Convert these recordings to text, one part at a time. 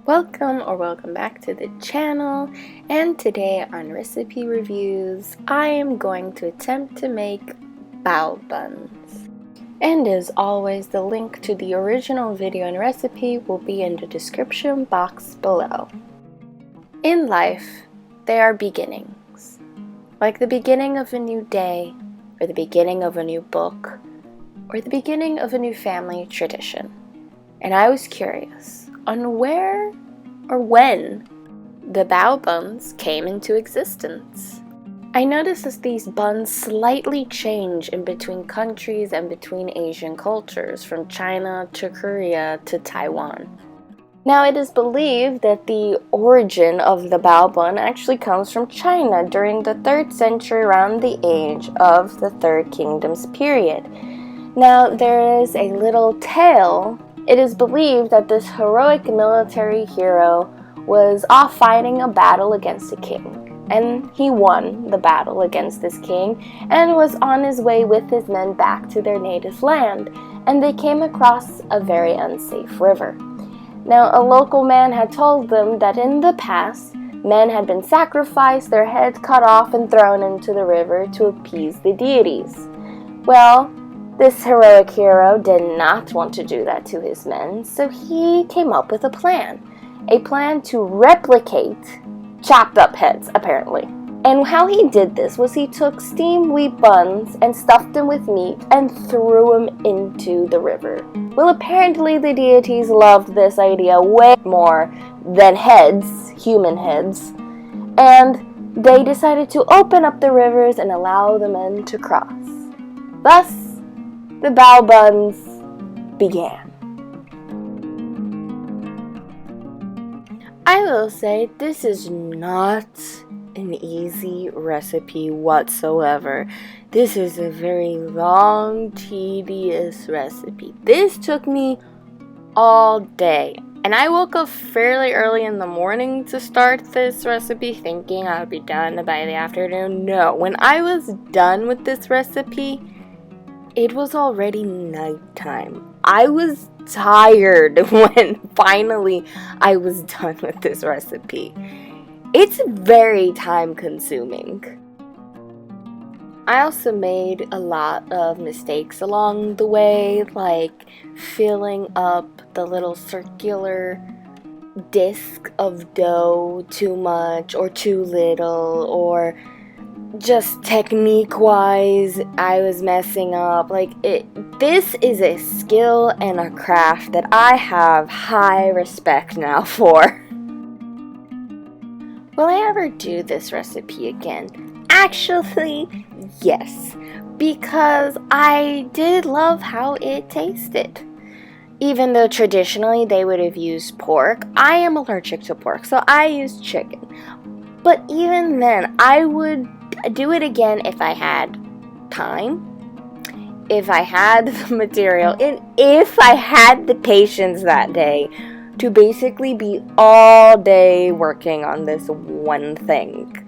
Welcome back to the channel, and today on Recipe Reviews, I am going to attempt to make bao buns. And as always, the link to the original video and recipe will be in the description box below. In life, there are beginnings, like the beginning of a new day, or the beginning of a new book, or the beginning of a new family tradition. And I was curious on where or when the bao buns came into existence. I noticed that these buns slightly change in between countries and between Asian cultures, from China to Korea to Taiwan. Now, it is believed that the origin of the bao bun actually comes from China during the 3rd century, around the age of the Third Kingdom's period. Now, there is a little tale. It is believed that this heroic military hero was off fighting a battle against a king, and he won the battle against this king and was on his way with his men back to their native land, and they came across a very unsafe river. Now, a local man had told them that in the past, men had been sacrificed, their heads cut off and thrown into the river to appease the deities. Well, this heroic hero did not want to do that to his men, so he came up with a plan to replicate chopped up heads, apparently. And how he did this was he took steamed wheat buns and stuffed them with meat and threw them into the river. Well, apparently the deities loved this idea way more than heads, human heads, and they decided to open up the rivers and allow the men to cross. Thus, the bao buns began. I will say this is not an easy recipe whatsoever. This is a very long, tedious recipe. This took me all day. And I woke up fairly early in the morning to start this recipe, thinking I would be done by the afternoon. No, when I was done with this recipe, it was already nighttime. I was tired when finally I was done with this recipe. It's very time consuming. I also made a lot of mistakes along the way, like filling up the little circular disc of dough too much or too little, or just technique-wise, I was messing up. This is a skill and a craft that I have high respect now for. Will I ever do this recipe again? Actually, yes, because I did love how it tasted. Even though traditionally they would have used pork, I am allergic to pork, so I used chicken. But even then, I would do it again if I had time, if I had the material, and if I had the patience that day to basically be all day working on this one thing.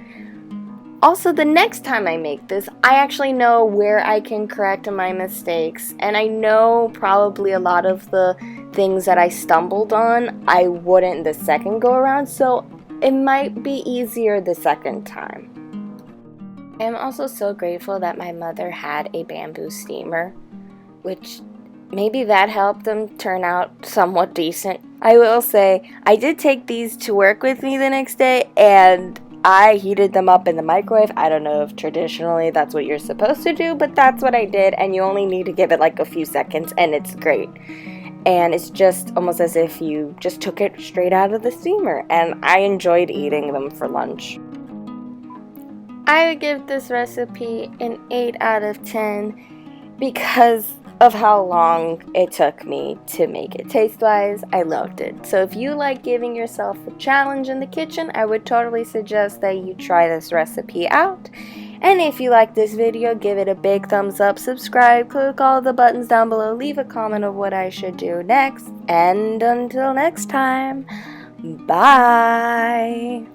Also, the next time I make this, I actually know where I can correct my mistakes, and I know probably a lot of the things that I stumbled on, I wouldn't the second go around, so it might be easier the second time. I am also so grateful that my mother had a bamboo steamer, which maybe that helped them turn out somewhat decent. I will say, I did take these to work with me the next day, and I heated them up in the microwave. I don't know if traditionally that's what you're supposed to do, but that's what I did, and you only need to give it like a few seconds, and it's great. And it's just almost as if you just took it straight out of the steamer, and I enjoyed eating them for lunch. I would give this recipe an 8 out of 10 because of how long it took me to make it. Taste-wise, I loved it. So if you like giving yourself a challenge in the kitchen, I would totally suggest that you try this recipe out. And if you like this video, give it a big thumbs up, subscribe, click all the buttons down below, leave a comment of what I should do next. And until next time, bye!